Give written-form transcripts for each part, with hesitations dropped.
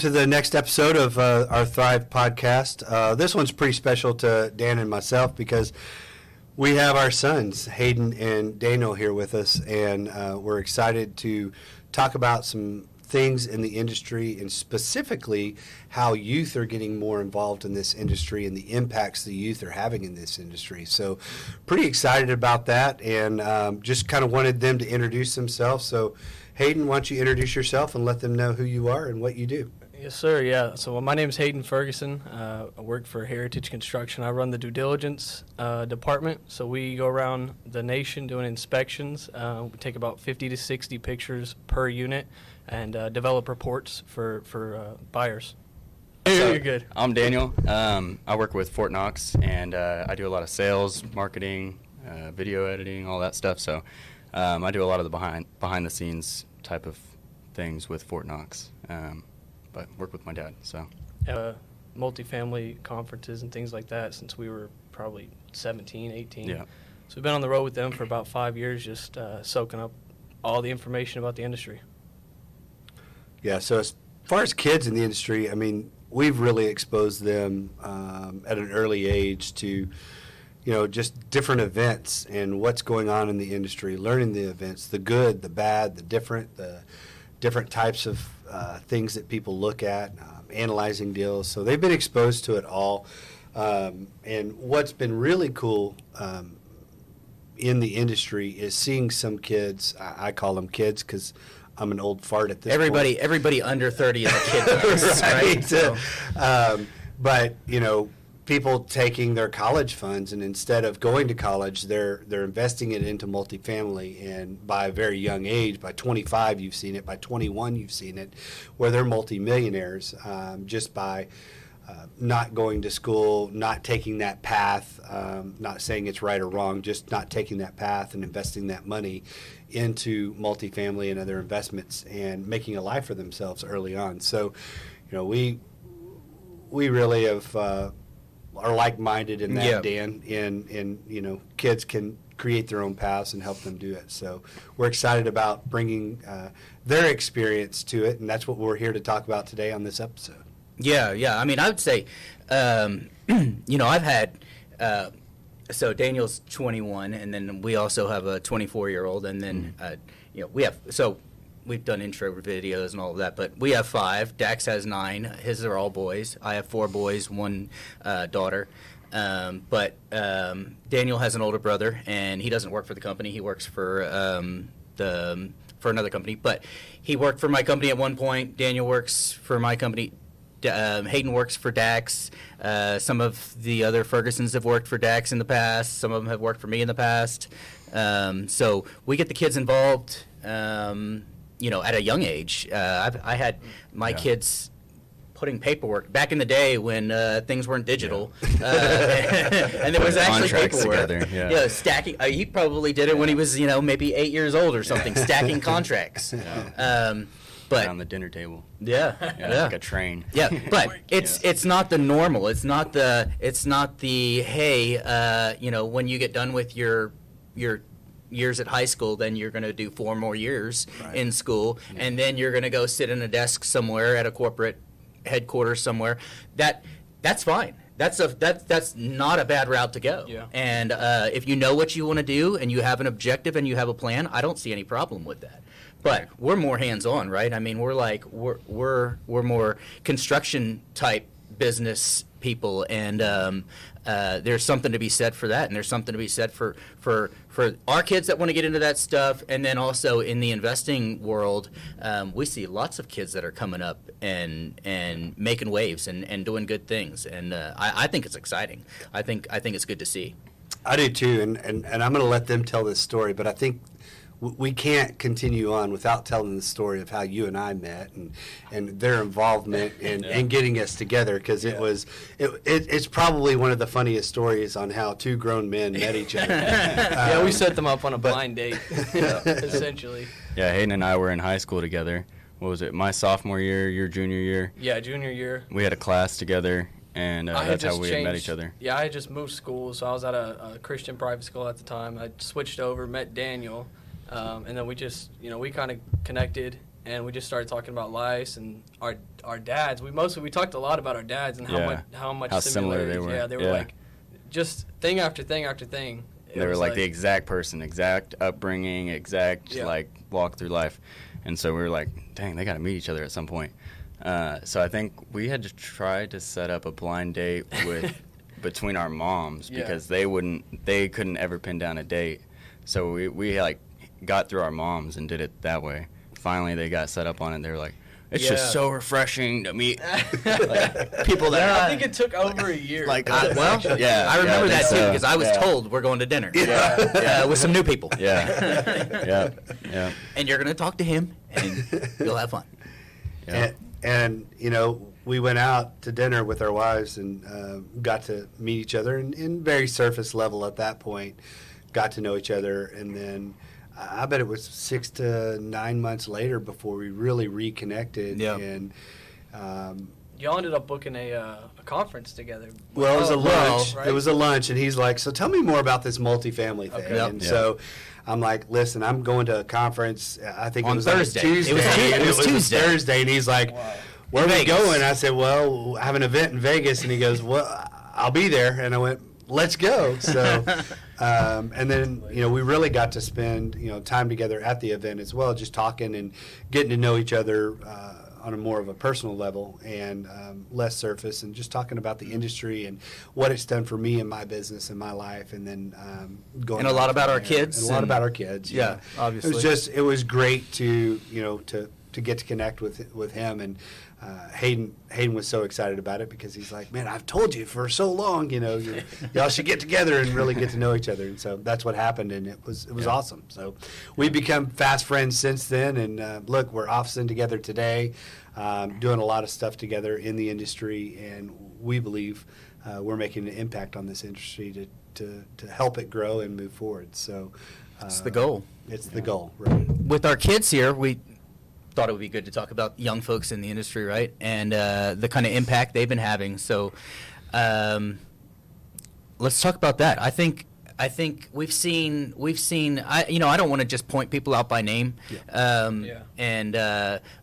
to the next episode of our Thrive podcast. This one's pretty special to Dan and myself because we have our sons, Hayden and Daniel, here with us, and we're excited to talk about some things in the industry and specifically how youth are getting more involved in this industry and the impacts the youth are having in this industry. So pretty excited about that, and just kind of wanted them to introduce themselves. So Hayden, why don't you introduce yourself and let them know who you are and what you do? Yes, sir. Yeah. So my name is Hayden Ferguson. I work for Heritage Construction. I run the due diligence department. So we go around the nation doing inspections. We take about 50 to 60 pictures per unit and develop reports for buyers. So, You're good. I'm Daniel. I work with Fort Knox, and I do a lot of sales, marketing, video editing, all that stuff. So I do a lot of the behind the scenes type of things with Fort Knox. But work with my dad, so. Multifamily conferences and things like that since we were probably 17, 18. Yeah. So we've been on the road with them for about 5 years, just soaking up all the information about the industry. Yeah, so as far as kids in the industry, I mean, we've really exposed them at an early age to, just different events and what's going on in the industry, learning the events, the good, the bad, the different types of things that people look at, analyzing deals. So they've been exposed to it all. And what's been really cool in the industry is seeing some kids, I call them kids because I'm an old fart at this point. Everybody under 30 is a kid to us, right? So. But, people taking their college funds, and instead of going to college, they're investing it into multifamily, and by a very young age, by 25 you've seen it, by 21 you've seen it, where they're multimillionaires just by not going to school, not taking that path, not saying it's right or wrong, just not taking that path and investing that money into multifamily and other investments and making a life for themselves early on. So, we really have are like-minded in that, Yeah. Dan, and kids can create their own paths and help them do it. So we're excited about bringing their experience to it, and that's what we're here to talk about today on this episode. Yeah. I mean, I would say, I've had, so Daniel's 21, and then we also have a 24-year-old, and then, we've done intro videos and all of that, but we have 5. Dax has 9. His are all boys. I have 4 boys, 1 daughter. But Daniel has an older brother, and he doesn't work for the company. He works for another company. But he worked for my company at one point. Daniel works for my company. Hayden works for Dax. Some of the other Fergusons have worked for Dax in the past. Some of them have worked for me in the past. So we get the kids involved. At a young age. I had my kids putting paperwork back in the day when things weren't digital, and there was actually paperwork. Together, yeah. Stacking. He probably did it when he was, maybe 8 years old or something, stacking contracts. But on the dinner table. Yeah. Like a train. Yeah, but it's not the normal. It's not the hey, when you get done with your years at high school, then you're going to do 4 more years in school, and then you're going to go sit in a desk somewhere at a corporate headquarters somewhere. That's fine. That's not a bad route to go. Yeah. And if you know what you want to do and you have an objective and you have a plan, I don't see any problem with that. But we're more hands-on, right? I mean, we're more construction type business people, and there's something to be said for that, and there's something to be said for our kids that want to get into that stuff. And then also in the investing world, we see lots of kids that are coming up and making waves and doing good things, and I think it's exciting. I think it's good to see. I do too, and I'm going to let them tell this story, but I think we can't continue on without telling the story of how you and I met and their involvement and getting us together, because it's probably one of the funniest stories on how 2 grown men met each other. We set them up on a blind date, essentially. Yeah, Hayden and I were in high school together. What was it, my sophomore year, your junior year? Yeah, junior year. We had a class together, and that's how we had met each other. Yeah, I had just moved schools, so I was at a Christian private school at the time. I switched over, met Daniel, and then we just, we kind of connected, and we just started talking about lice and our dads. We talked a lot about our dads and how much how similar they similarities. were. Yeah, they were like just thing after thing after thing. They were like the exact person, exact upbringing, exact like walk through life. And so we were like, dang, they got to meet each other at some point. So I think we had to try to set up a blind date with between our moms because they couldn't ever pin down a date. So we like got through our moms and did it that way. Finally, they got set up on it. They were like, it's just so refreshing to meet like, people that I think it took over a year. like I remember that too because I was told we're going to dinner with some new people. Yeah. And you're going to talk to him, and you'll have fun. Yeah. And you know, we went out to dinner with our wives and got to meet each other in very surface level at that point, got to know each other, and then I bet it was 6 to 9 months later before we really reconnected. Yeah. And y'all ended up booking a conference together. well, it was a lunch. Right? It was a lunch, and he's like, "So tell me more about this multifamily thing." Okay. Yep. And so I'm like, "Listen, I'm going to a conference. I think On it was Thursday. On Tuesday. It was Tuesday. Thursday, and he's like, Wow. "Where are we Vegas. going?" I said, "Well, I have an event in Vegas," and he goes, "Well, I'll be there." And I went, "Let's go." So, and then we really got to spend time together at the event as well, just talking and getting to know each other on a more of a personal level and less surface, and just talking about the industry and what it's done for me and my business and my life, and then going And a lot on about from our there. kids And a lot and- about our kids. Yeah, obviously. It was great to to get to connect with him, and Hayden was so excited about it because he's like, "Man, I've told you for so long, y'all should get together and really get to know each other." And so that's what happened, and it was awesome. So we've become fast friends since then, and look, we're officing together today, doing a lot of stuff together in the industry, and we believe we're making an impact on this industry to help it grow and move forward. So It's the goal. It's the goal, right? With our kids here, we thought it would be good to talk about young folks in the industry, right? And the kind of impact they've been having. So let's talk about that. I think we've seen I don't want to just point people out by name.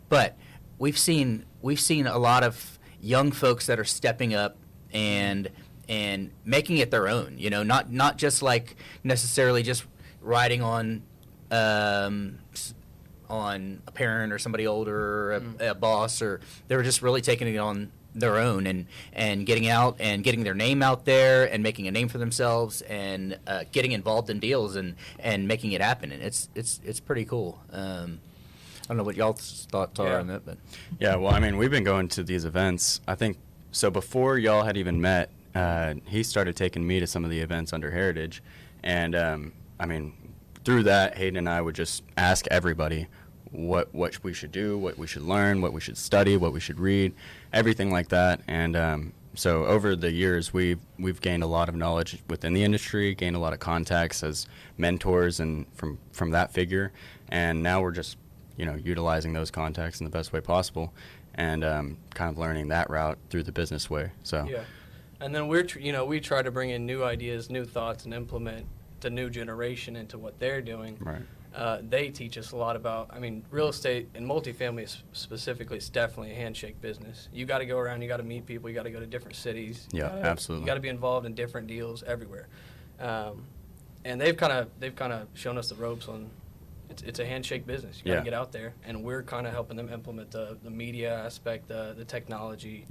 But we've seen a lot of young folks that are stepping up and making it their own, not just like necessarily just riding on a parent or somebody older or a boss, or they were just really taking it on their own and getting out and getting their name out there and making a name for themselves and getting involved in deals and making it happen. And it's pretty cool. I don't know what y'all's thoughts are on that, but Yeah, well, I mean, we've been going to these events, I think, so before y'all had even met, he started taking me to some of the events under Heritage. And, I mean, through that, Hayden and I would just ask everybody what we should do, what we should learn, what we should study, what we should read, everything like that. And so over the years, we've gained a lot of knowledge within the industry, gained a lot of contacts as mentors and from that figure. And now we're just utilizing those contacts in the best way possible, and kind of learning that route through the business way. So Yeah, and then we try to bring in new ideas, new thoughts, and implement the new generation into what they're doing. Right. They teach us a lot about. I mean, real estate and multifamily specifically is definitely a handshake business. You got to go around. You got to meet people. You got to go to different cities. Yeah, absolutely. You got to be involved in different deals everywhere. And they've kind of shown us the ropes on. It's a handshake business. You got to get out there, and we're kind of helping them implement the media aspect, the technology,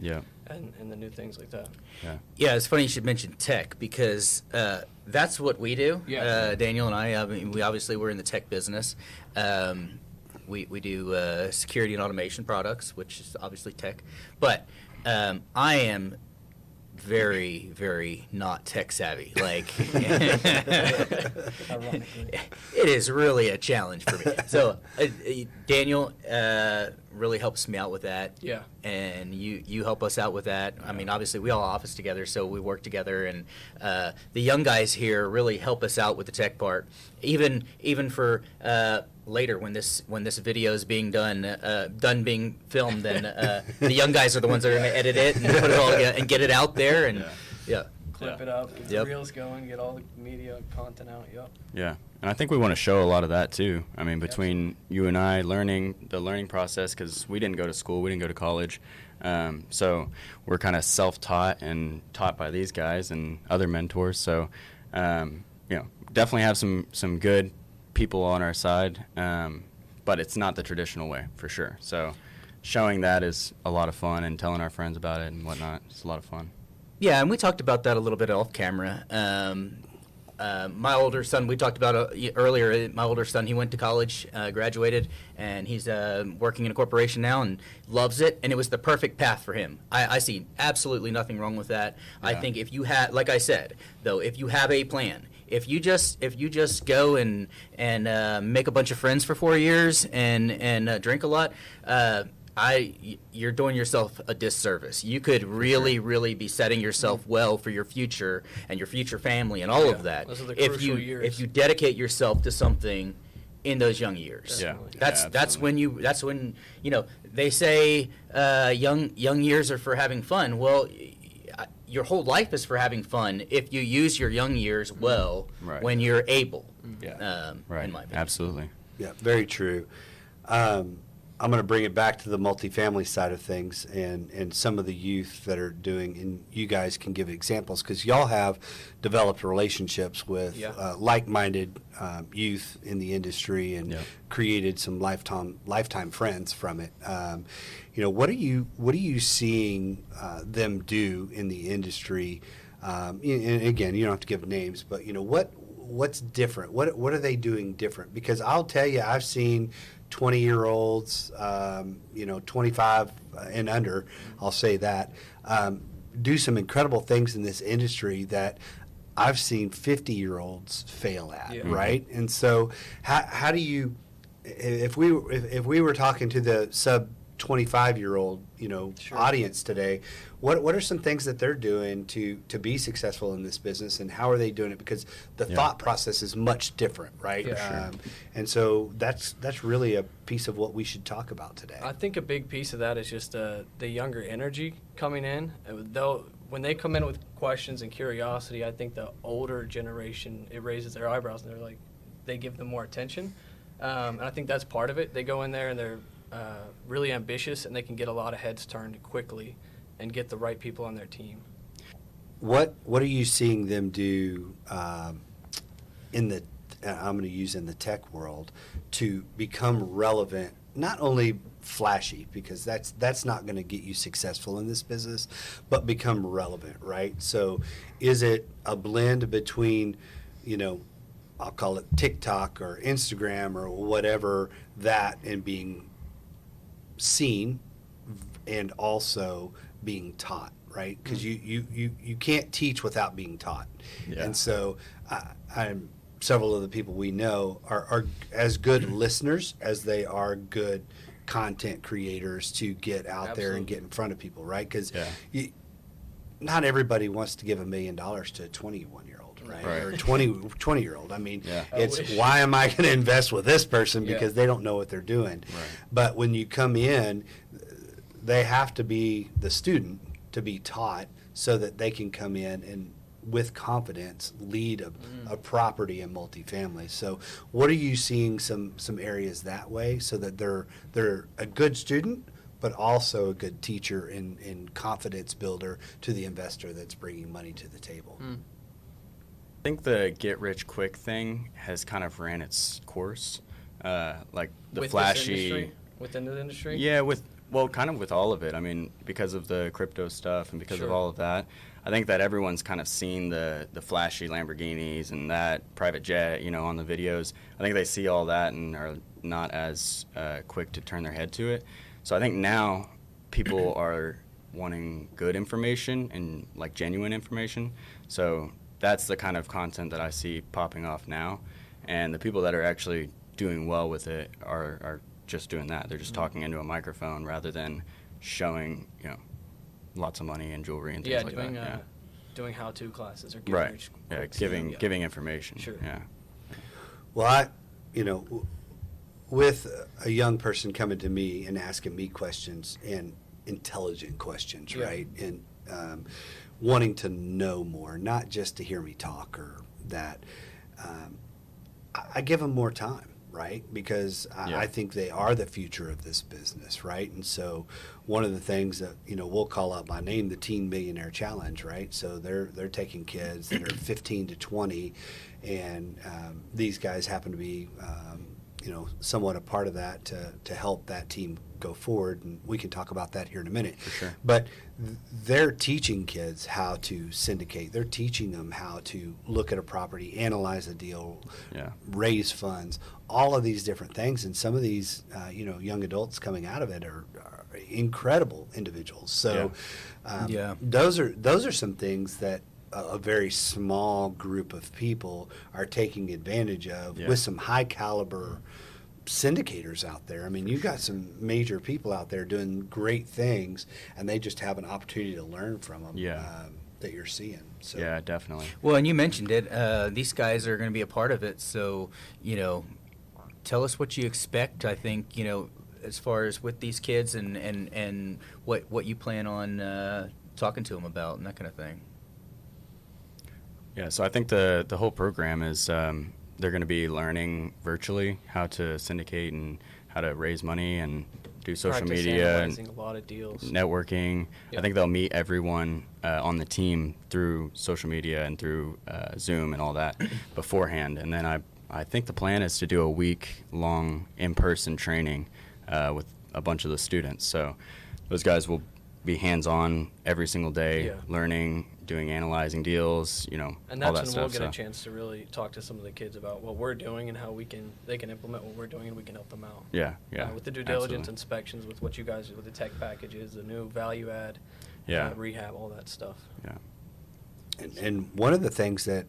and the new things like that. Yeah, it's funny you should mention tech because that's what we do. Yeah. Daniel and I mean, we obviously we're in the tech business. We do security and automation products, which is obviously tech. But I am very, very not tech savvy. Like, it is really a challenge for me. So Daniel really helps me out with that. Yeah. And you help us out with that. I mean, obviously we all office together, so we work together. And the young guys here really help us out with the tech part. Even for later when this video is being done being filmed, then the young guys are the ones that are going to edit it and put it all together and get it out there. And Clip it up, get the reels going, get all the media content out. Yep. Yeah. And I think we want to show a lot of that too. I mean, between you and I, the learning process, because we didn't go to school, we didn't go to college. So we're kind of self-taught and taught by these guys and other mentors. So, definitely have some good people on our side, but it's not the traditional way for sure. So showing that is a lot of fun, and telling our friends about it and whatnot. It's a lot of fun. Yeah, and we talked about that a little bit off camera. My older son, we talked about earlier, my older son, he went to college, graduated, and he's working in a corporation now and loves it, and it was the perfect path for him. I see absolutely nothing wrong with that. Yeah. I think if you have, like I said, though, if you have a plan, if you just go and make a bunch of friends for 4 years and drink a lot, you're doing yourself a disservice. You could really be setting yourself well for your future and your future family and all of that. Those are the crucial years. If you dedicate yourself to something in those young years. Definitely. That's when they say young years are for having fun. Well, your whole life is for having fun if you use your young years well when you're able. Yeah. In my opinion. Absolutely. Yeah, very true. I'm going to bring it back to the multifamily side of things and some of the youth that are doing, and you guys can give examples because y'all have developed relationships with like-minded youth in the industry and created some lifetime friends from it. What are you seeing them do in the industry? And again, you don't have to give names, but what's different? What are they doing different? Because I'll tell you, I've seen 20-year-olds, 25 and under, I'll say that, do some incredible things in this industry that I've seen 50-year-olds fail at, right? And so how do you, if we were talking to the sub 25-year-old, audience today, what are some things that they're doing to be successful in this business, and how are they doing it? Because the thought process is much different, right? Yeah. And so that's really a piece of what we should talk about today. I think a big piece of that is just the younger energy coming in. When they come in with questions and curiosity, I think the older generation, it raises their eyebrows and they give them more attention. And I think that's part of it. They go in there and they're really ambitious, and they can get a lot of heads turned quickly and get the right people on their team. What are you seeing them do in the I'm going to use in the tech world to become relevant? Not only flashy, because that's not going to get you successful in this business, but become relevant, right? So is it a blend between, I'll call it TikTok or Instagram or whatever, that and being seen and also being taught, right? Because you can't teach without being taught. Yeah. And so I'm several of the people we know are as good listeners as they are good content creators to get out there and get in front of people, right? Because not everybody wants to give $1 million to a 21-year-old, right? Or a 20-year-old. I mean, it's why am I going to invest with this person? Because they don't know what they're doing. Right. But when you come in, they have to be the student to be taught so that they can come in and with confidence lead a property in multifamily. So what are you seeing some areas that way so that they're a good student but also a good teacher and confidence builder to the investor that's bringing money to the table? I think the get rich quick thing has kind of ran its course. Like the with flashy within the industry? Yeah, kind of with all of it. I mean, because of the crypto stuff and because of all of that, I think that everyone's kind of seen the flashy Lamborghinis and that private jet, on the videos. I think they see all that and are not as quick to turn their head to it. So I think now people are wanting good information and like genuine information. So that's the kind of content that I see popping off now. And the people that are actually doing well with it are just doing that. They're just talking into a microphone rather than showing, lots of money and jewelry and things like that. Doing how-to classes or giving information. Sure. Yeah. Well, with a young person coming to me and asking me questions and intelligent questions, right? And wanting to know more, not just to hear me talk or that. I give them more time, right? Because Yeah. I think they are the future of this business, right? And so one of the things that, we'll call out by name the Teen Millionaire Challenge, right? So they're taking kids that are 15 to 20, and these guys happen to be, somewhat a part of that to help that team go forward. And we can talk about that here in a minute. For sure. But they're teaching kids how to syndicate. They're teaching them how to look at a property, analyze a deal, Yeah. raise funds, all of these different things. And some of these, young adults coming out of it are incredible individuals. So, Yeah. those are some things that a very small group of people are taking advantage of Yeah. with some high caliber syndicators out there. I mean, you've got some major people out there doing great things, and they just have an opportunity to learn from them. Yeah. That you're seeing. So. Yeah, definitely. Well, and you mentioned it. These guys are going to be a part of it. So, tell us what you expect. I think, as far as with these kids and what you plan on talking to them about and that kind of thing. Yeah, so I think the whole program is they're going to be learning virtually how to syndicate and how to raise money and do social Practice media analyzing and a lot of deals. networking. Yep. I think they'll meet everyone on the team through social media and through Zoom and all that beforehand. And then I think the plan is to do a week-long in-person training with a bunch of the students. So those guys will be hands-on every single day, Yeah. learning, doing analyzing deals, And all that's that when stuff. we'll get so. a chance to really talk to some of the kids about what we're doing and how they can implement what we're doing, and we can help them out. Yeah, yeah. With the due diligence absolutely. inspections, with what you guys do with the tech packages, the new value add, Yeah. rehab, all that stuff. Yeah. And one of the things that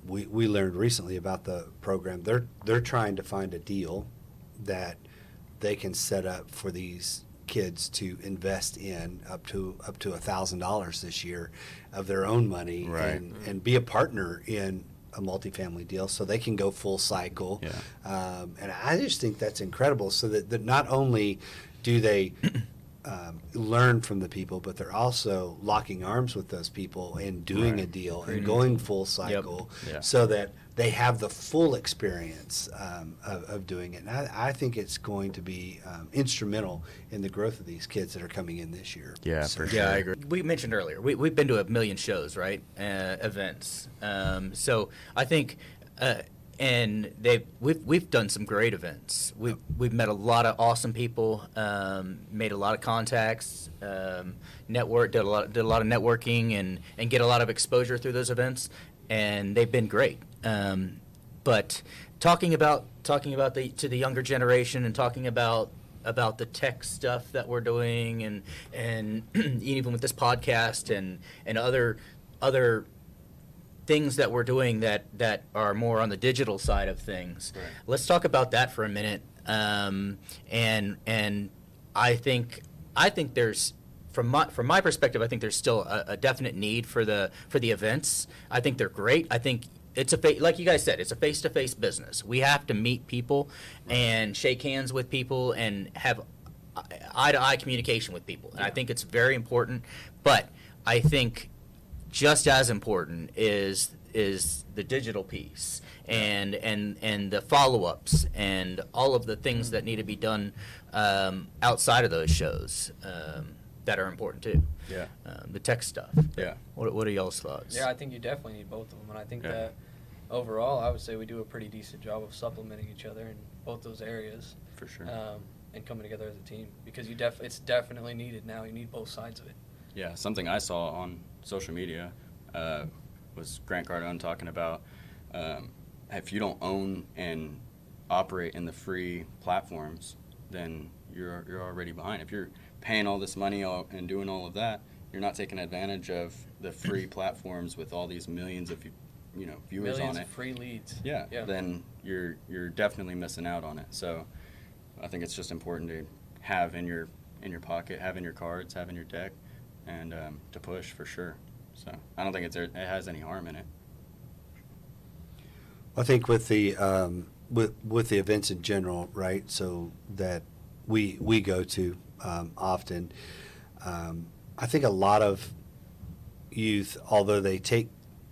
we learned recently about the program, they're trying to find a deal that they can set up for these kids to invest in up to $1,000 this year of their own money, Right. and be a partner in a multifamily deal so they can go full cycle. Yeah. And I just think that's incredible, so that not only do they learn from the people, but they're also locking arms with those people and doing Right. a deal and going full cycle, Yeah. so that they have the full experience of doing it. And I think it's going to be instrumental in the growth of these kids that are coming in this year. Yeah, So- for sure. Yeah, I agree. We mentioned earlier, we've been to a million shows, right? Events. So I think, and we've done some great events. We've met a lot of awesome people, made a lot of contacts, did a lot of networking and get a lot of exposure through those events, and they've been great. But talking about to the younger generation and talking about the tech stuff that we're doing and even with this podcast and other things that we're doing that are more on the digital side of things. Right. Let's talk about that for a minute. And I think there's from my perspective, I think there's still a definite need for the events. I think they're great. I think it's like you guys said, it's a face-to-face business. We have to meet people and shake hands with people and have eye-to-eye communication with people. And I think it's very important. But I think just as important is the digital piece and the follow-ups and all of the things that need to be done outside of those shows that are important too. Yeah. The tech stuff. Yeah. What are y'all's thoughts? Yeah, I think you definitely need both of them, and I think Yeah. that overall, I would say we do a pretty decent job of supplementing each other in both those areas, For sure. and coming together as a team, because it's definitely needed now. You need both sides of it. Yeah, something I saw on social media was Grant Cardone talking about if you don't own and operate in the free platforms, then you're already behind. If you're paying all this money and doing all of that, you're not taking advantage of the free platforms with all these millions of viewers Millions on of it. free leads. Yeah, Yeah. then you're definitely missing out on it. So I think it's just important to have in your pocket, have in your cards, have in your deck, and to push for sure. So I don't think it has any harm in it. I think with the with the events in general, right? So that we go to often. I think a lot of youth, although they take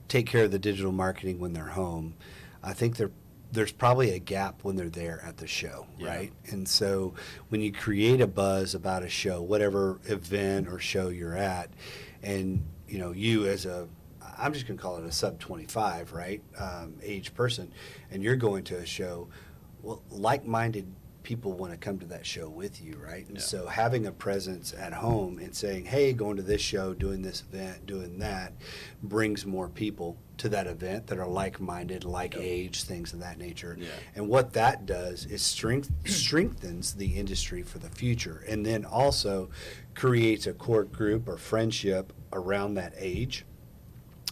care of the digital marketing when they're home, I think they're there's probably a gap when they're there at the show, Yeah. right? And so when you create a buzz about a show, whatever event or show you're at, and you as I'm just going to call it a sub 25, right, age person, and you're going to a show, well, like-minded people want to come to that show with you, right? And Yeah. so having a presence at home and saying, hey, going to this show, doing this event, doing that, brings more people to that event that are like-minded, like age, things of that nature. Yeah. And what that does is strengthens the industry for the future, and then also creates a core group or friendship around that age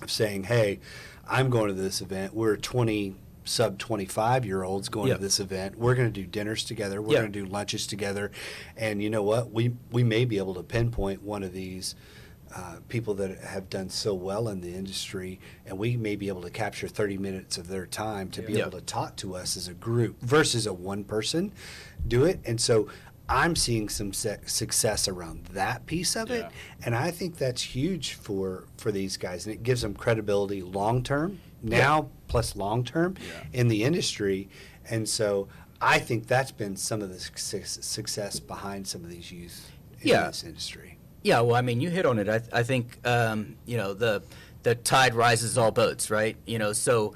of saying, hey, I'm going to this event. We're 20 sub 25-year-olds going Yeah. to this event. We're going to do dinners together. We're Yeah. going to do lunches together. And you know what? We may be able to pinpoint one of these people that have done so well in the industry, and we may be able to capture 30 minutes of their time to be Yeah. able to talk to us as a group versus a one person do it. And so I'm seeing some success around that piece of it. Yeah. And I think that's huge for these guys, and it gives them credibility long term now plus long term Yeah. in the industry. And so I think that's been some of the success behind some of these youth in Yeah. this industry. Yeah, well, I mean, you hit on it. I think the tide rises all boats, right? So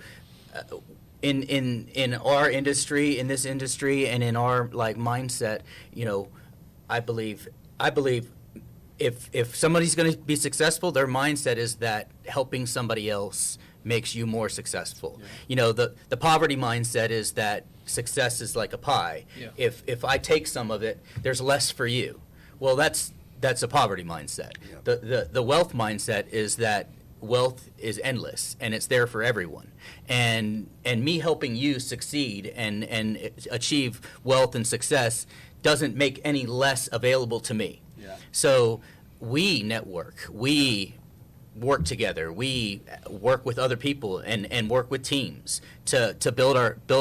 in our industry, in this industry, and in our mindset, I believe if somebody's going to be successful, their mindset is that helping somebody else makes you more successful. The poverty mindset is that success is like a pie. Yeah. If I take some of it, there's less for you. Well, that's a poverty mindset. Yep. The wealth mindset is that wealth is endless and it's there for everyone. And me helping you succeed and achieve wealth and success doesn't make any less available to me. Yeah. So we network, we work together, we work with other people and work with teams to build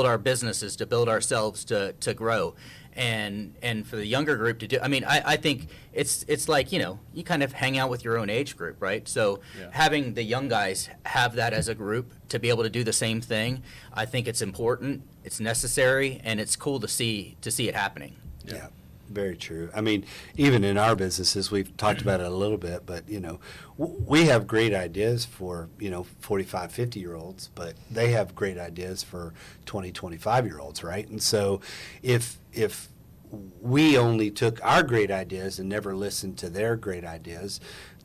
our businesses, to build ourselves, to grow. And for the younger group to do, I mean, I think it's like, you kind of hang out with your own age group, right? So Yeah. having the young guys have that as a group to be able to do the same thing, I think it's important, it's necessary, and it's cool to see it happening. Yeah, very true. I mean, even in our businesses, we've talked about it a little bit, but, we have great ideas for, 45, 50-year-olds, but they have great ideas for 20, 25-year-olds, right? And so if we only took our great ideas and never listened to their great ideas,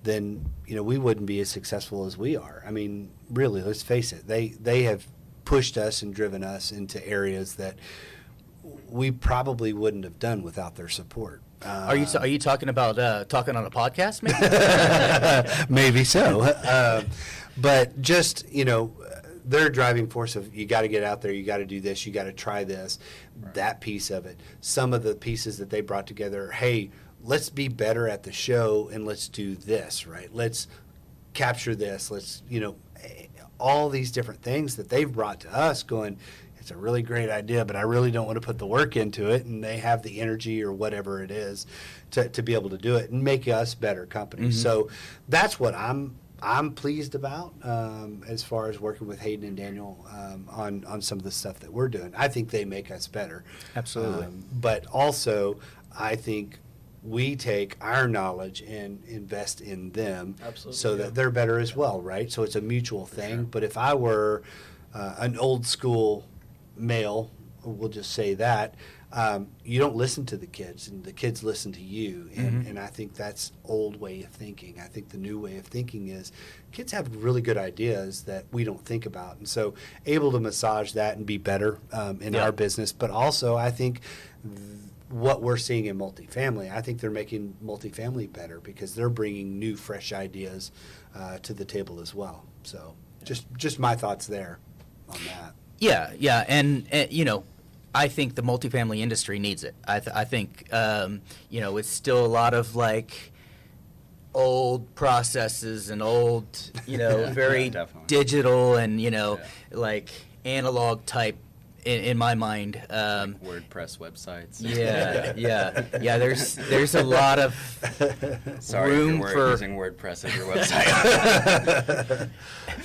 then, we wouldn't be as successful as we are. I mean, really, let's face it. They have pushed us and driven us into areas that we probably wouldn't have done without their support. Are you talking about talking on a podcast, maybe? Maybe so. But just, their driving force of you got to get out there, you got to do this, you got to try this, that piece of it. Some of the pieces that they brought together, hey, let's be better at the show and let's do this, right? Let's capture this. Let's, all these different things that they've brought to us going, it's a really great idea, but I really don't want to put the work into it. And they have the energy or whatever it is to be able to do it and make us better companies. Mm-hmm. So that's what I'm pleased about as far as working with Hayden and Daniel on some of the stuff that we're doing. I think they make us better. Absolutely. But also, I think we take our knowledge and invest in them Absolutely, so yeah. that they're better as well, right? So it's a mutual thing. But if I were an old school male, we'll just say that, you don't listen to the kids, and the kids listen to you. And I think that's old way of thinking. I think the new way of thinking is kids have really good ideas that we don't think about. And so able to massage that and be better in Yeah. our business. But also, I think what we're seeing in multifamily, I think they're making multifamily better because they're bringing new, fresh ideas to the table as well. So just my thoughts there on that. Yeah, and I think the multifamily industry needs it. I think it's still a lot of old processes and old very definitely. digital and like analog type in my mind. WordPress websites. Yeah. There's a lot of Sorry room if for you're using WordPress as your website.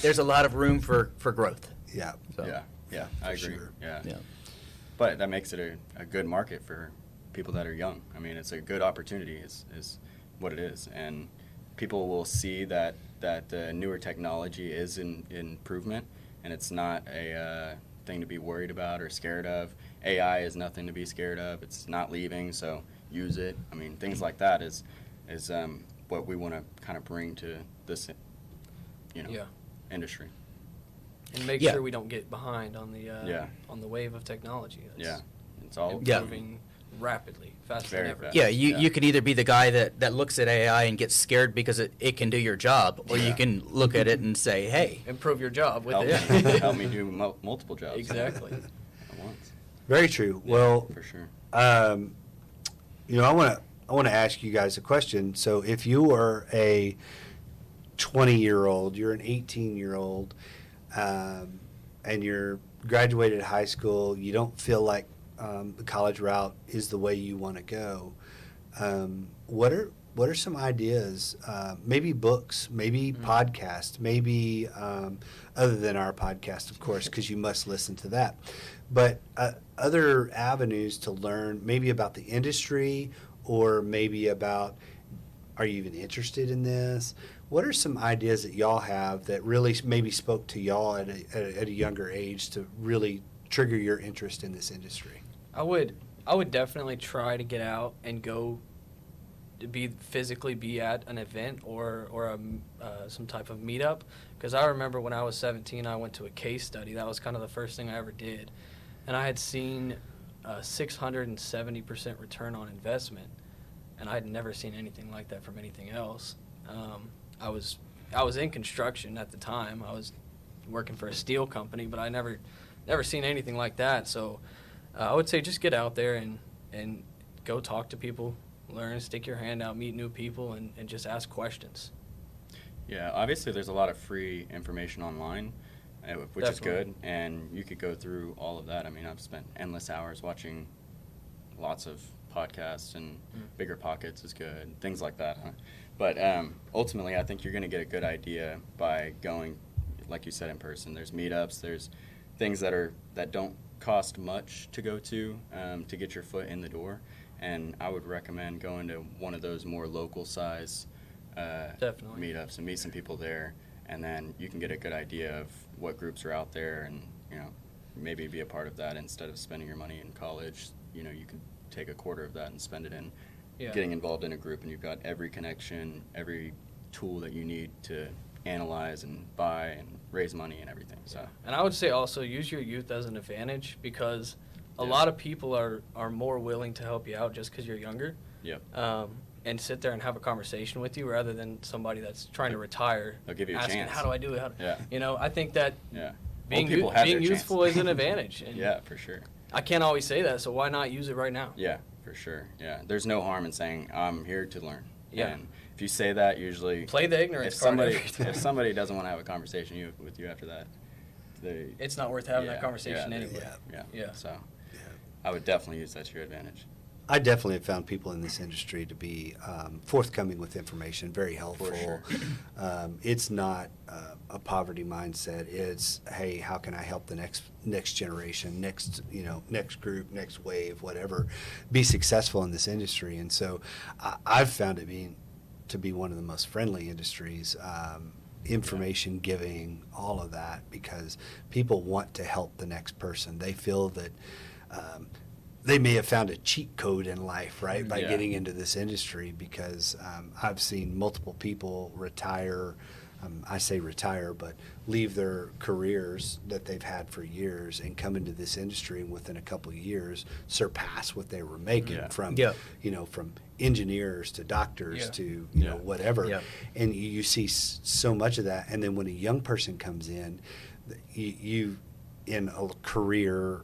there's a lot of room for growth. Yeah. So. Yeah. Yeah, I for agree. sure. Yeah. Yeah. But that makes it a good market for people that are young. I mean, it's a good opportunity is what it is. And people will see that the newer technology is in improvement, and it's not a thing to be worried about or scared of. AI is nothing to be scared of. It's not leaving, so use it. I mean, things like that is what we want to kind of bring to this, Yeah. industry. And make Yeah. sure we don't get behind on the Yeah. on the wave of technology. Yeah, it's all Yeah. Improving rapidly, faster Very than ever. fast. Yeah, you, Yeah. you can either be the guy that looks at AI and gets scared because it can do your job, or you Yeah. can look at it and say, hey, Improve your job with help it. me, help me do multiple jobs Exactly. at once. Very true. Yeah, Well, for sure. I want to ask you guys a question. So if you are a 20-year-old, you're an 18-year-old, and you're graduated high school, you don't feel like the college route is the way you want to go. What are some ideas? Maybe books, maybe podcasts, maybe other than our podcast, of course, because you must listen to that. But other avenues to learn, maybe about the industry, or maybe about, are you even interested in this? What are some ideas that y'all have that really maybe spoke to y'all at a younger age to really trigger your interest in this industry? I would definitely try to get out and go to physically be at an event or some type of meetup, because I remember when I was 17, I went to a case study. That was kind of the first thing I ever did, and I had seen a 670% return on investment, and I had never seen anything like that from anything else. I was in construction at the time. I was working for a steel company, but I never seen anything like that. So I would say just get out there and go talk to people, learn, stick your hand out, meet new people, and just ask questions. Yeah, obviously there's a lot of free information online, which is Definitely. good, and you could go through all of that. I mean, I've spent endless hours watching lots of podcasts, and Bigger Pockets is good, things like that. Huh? But ultimately, I think you're going to get a good idea by going, like you said, in person. There's meetups, there's things that don't cost much to go to get your foot in the door, and I would recommend going to one of those more local size Definitely. meetups and meet some people there, and then you can get a good idea of what groups are out there, and maybe be a part of that instead of spending your money in college. You can take a quarter of that and spend it in getting involved in a group, and you've got every connection, every tool that you need to analyze and buy and raise money and everything. So And I would say also use your youth as an advantage, because a Yeah. lot of people are more willing to help you out just because you're younger. Yep. And sit there and have a conversation with you rather than somebody that's trying to retire. They'll give you a asking, chance. how do I do it? Yeah. I think that Yeah. being, Old people have being their youthful chance. is an advantage. And Yeah, for sure. I can't always say that, so why not use it right now? Yeah, for sure. Yeah, there's no harm in saying I'm here to learn. Yeah. And if you say that, usually Play the ignorance if card somebody every time. if somebody doesn't want to have a conversation with you after that, It's not worth having yeah, that conversation yeah, anyway. Yeah. So Yeah. I would definitely use that to your advantage. I definitely have found people in this industry to be forthcoming with information, very helpful. sure. It's not a poverty mindset. It's, hey, how can I help the next generation, next group, next wave, whatever, be successful in this industry? And so I've found it to be one of the most friendly industries. Information giving, all of that, because people want to help the next person. They feel that they may have found a cheat code in life, right, by Yeah. getting into this industry, because I've seen multiple people retire. I say retire, but leave their careers that they've had for years and come into this industry, and within a couple of years surpass what they were making Yeah. from, Yeah. from engineers to doctors Yeah. to, Yeah. whatever. Yeah. And you see so much of that. And then when a young person comes in, you in a career,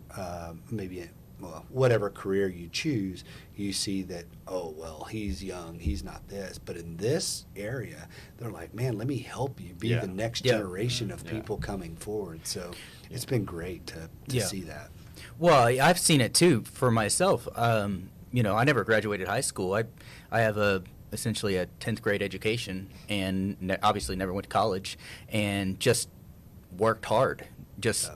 whatever career you choose, you see that, oh, well, he's young, he's not this. But in this area, they're like, man, let me help you be Yeah. the next Yeah. generation of Yeah. people coming forward. So it's been great to Yeah. see that. Well, I've seen it too for myself. I never graduated high school. I have essentially a 10th grade education, and obviously never went to college, and just worked hard. Just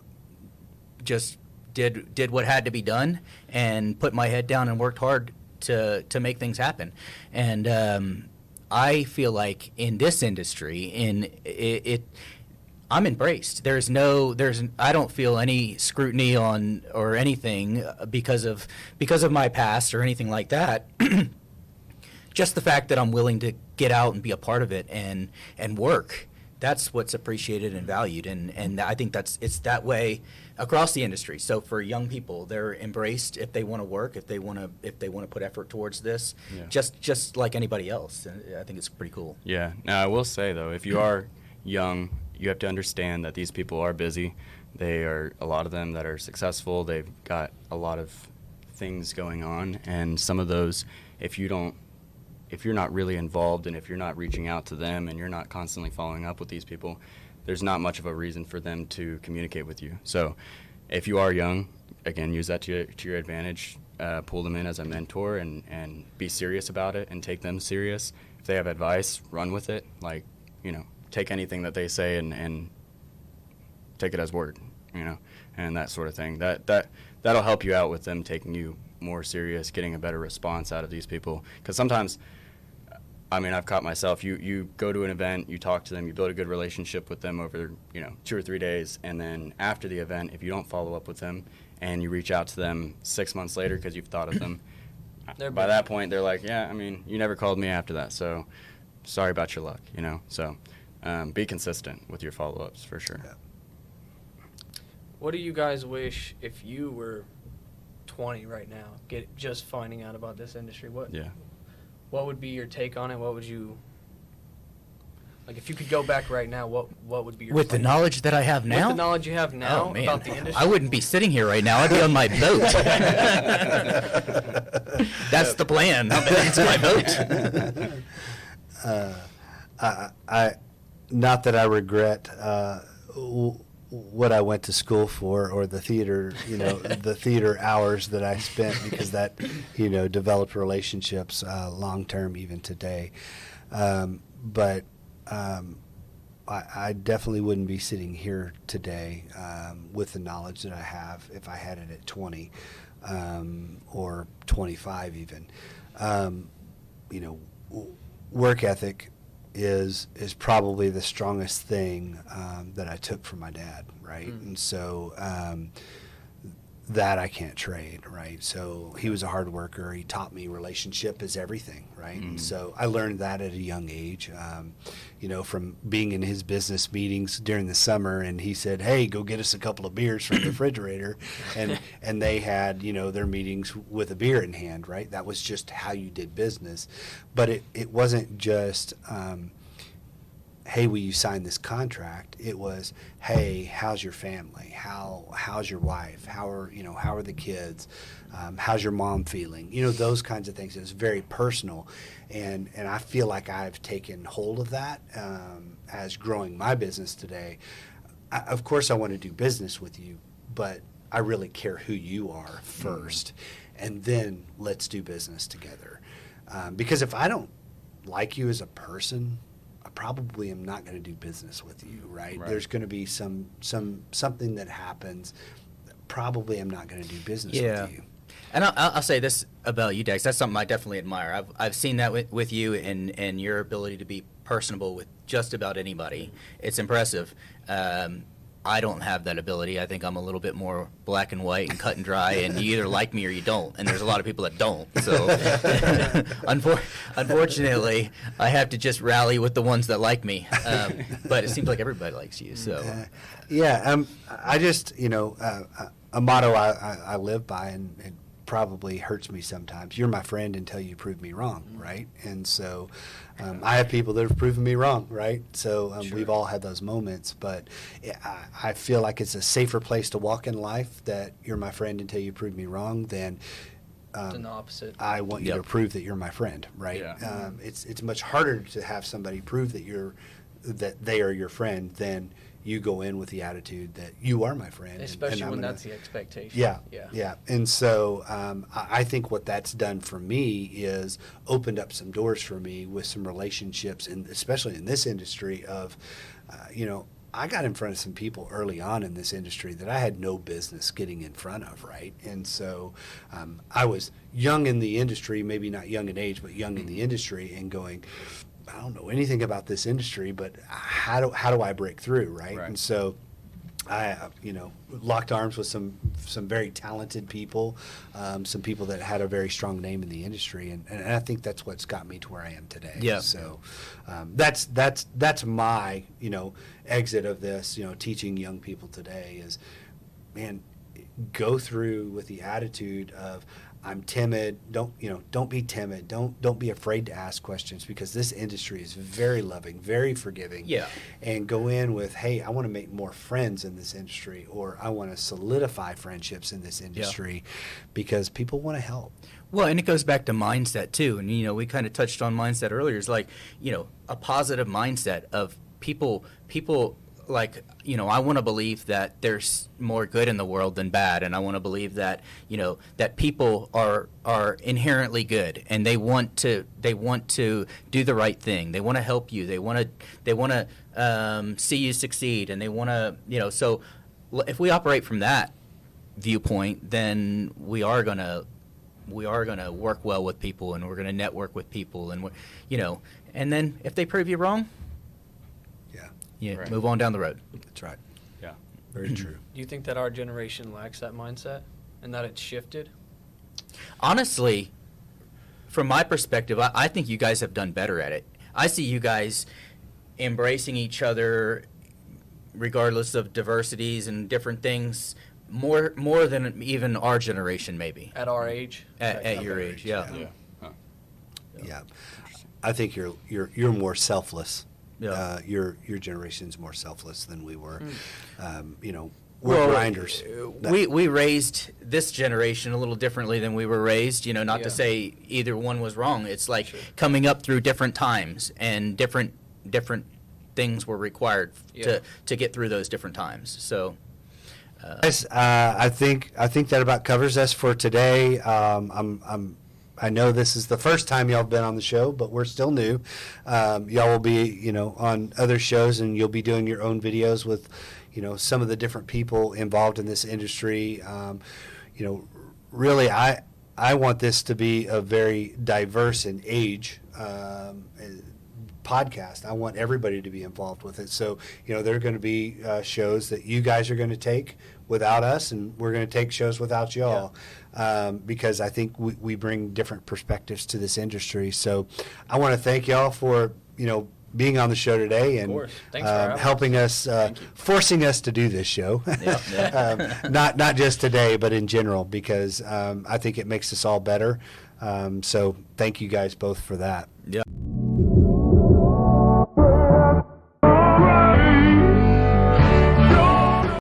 just did what had to be done and put my head down and worked hard to make things happen. And I feel like in this industry, I'm embraced. I don't feel any scrutiny on or anything because of my past or anything like that. Just the fact that I'm willing to get out and be a part of it and work. That's what's appreciated and valued, and I think it's that way across the industry. So for young people, they're embraced if they want to work, if they want to put effort towards this, Yeah. just like anybody else. I think it's pretty cool. Yeah. Now, I will say, though, if you are young, you have to understand that these people are busy. They are, a lot of them that are successful. They've got a lot of things going on. And some of those, if you're not really involved and if you're not reaching out to them and you're not constantly following up with these people, there's not much of a reason for them to communicate with you. So if you are young, again, use that to your advantage. Pull them in as a mentor and be serious about it and take them serious. If they have advice, run with it. Like, take anything that they say and take it as word, and that sort of thing. That'll help you out with them taking you more serious, getting a better response out of these people. Because sometimes, I've caught myself. You go to an event, you talk to them, you build a good relationship with them over 2 or 3 days, and then after the event, if you don't follow up with them and you reach out to them 6 months later because you've thought of them, by that point they're like, yeah, you never called me after that, so sorry about your luck, So be consistent with your follow-ups for sure. Yeah. What do you guys wish if you were 20 right now, just finding out about this industry? What would be your take on it? What would you, like, if you could go back right now, what would be your With the plan? knowledge that I have now? With the knowledge you have now Oh, man. about the industry? I wouldn't be sitting here right now. I'd be on my boat. That's the plan. I'm heading to my boat. I not that I regret what I went to school for or the theater, the theater hours that I spent, because that, developed relationships long term even today. But I definitely wouldn't be sitting here today with the knowledge that I have if I had it at 20 or 25 even. Work ethic is probably the strongest thing that I took from my dad, right? And so that I can't trade, right? So he was a hard worker. He taught me relationship is everything, right? And so I learned that at a young age, from being in his business meetings during the summer, and he said, hey, go get us a couple of beers from the refrigerator. And they had, their meetings with a beer in hand, right? That was just how you did business. But it wasn't just, hey, will you sign this contract? It was, hey, how's your family? How's your wife? How are the kids? How's your mom feeling? Those kinds of things. It was very personal, and I feel like I've taken hold of that as growing my business today. Of course, I want to do business with you, but I really care who you are first, and then let's do business together. Because if I don't like you as a person, I probably am not going to do business with you, right? There's going to be something that happens. Probably I'm not going to do business with you. And I'll say this about you, Dex. That's something I definitely admire. I've seen that with you and your ability to be personable with just about anybody. It's impressive. I don't have that ability. I think I'm a little bit more black and white and cut and dry, and you either like me or you don't. And there's a lot of people that don't. So unfortunately, I have to just rally with the ones that like me. But it seems like everybody likes you. So I just, a motto I live by, and it probably hurts me sometimes. You're my friend until you prove me wrong, right? And so I have people that have proven me wrong, right? So we've all had those moments, but I feel like it's a safer place to walk in life that you're my friend until you prove me wrong than it's an opposite. I want you to prove that you're my friend, right? Yeah. It's much harder to have somebody prove that they are your friend than you go in with the attitude that you are my friend. Especially and when that's the expectation. Yeah. And so I think what that's done for me is opened up some doors for me with some relationships, and especially in this industry of, I got in front of some people early on in this industry that I had no business getting in front of, right? And so I was young in the industry, maybe not young in age, but young in the industry, and going, I don't know anything about this industry, but how do I break through, right? Right. And so I, locked arms with some very talented people, some people that had a very strong name in the industry, and I think that's what's got me to where I am today. Yeah. So that's my exit of this. Teaching young people today is, man, go through with the attitude of, I'm timid. Don't be timid. Don't be afraid to ask questions, because this industry is very loving, very forgiving. Yeah. And go in with, hey, I want to make more friends in this industry, or I want to solidify friendships in this industry, because people want to help. Well, and it goes back to mindset too. And we kind of touched on mindset earlier. It's like, a positive mindset of people like, I want to believe that there's more good in the world than bad, and I want to believe that, that people are inherently good, and they want to do the right thing. They want to help you. They want to see you succeed, and they want to, so if we operate from that viewpoint, then we are gonna work well with people, and we're gonna network with people, and and then if they prove you wrong, yeah, Right. move on down the road. That's right. Yeah. Very true. Do you think that our generation lacks that mindset and that it's shifted? Honestly, from my perspective, I think you guys have done better at it. I see you guys embracing each other regardless of diversities and different things more than even our generation, maybe. At our age? At your age, yeah. Yeah. Huh. Yeah. I think you're more selfless. Yeah. Your generation's more selfless than we were. We're grinders. We raised this generation a little differently than we were raised. Not to Yeah. say either one was wrong. It's like coming up through different times, and different things were required Yeah. to get through those different times. So. Guys, I think that about covers us for today. I know this is the first time y'all have been on the show, but we're still new. Y'all will be, on other shows, and you'll be doing your own videos with, some of the different people involved in this industry. Really, I want this to be a very diverse in age podcast. I want everybody to be involved with it. So, there are going to be shows that you guys are going to take without us, and we're going to take shows without y'all, because I think we bring different perspectives to this industry. So I want to thank y'all for, being on the show today, and course. Thanks for having us. helping us, forcing us to do this show. Not just today, but in general, because I think it makes us all better. So thank you guys both for that. Yeah.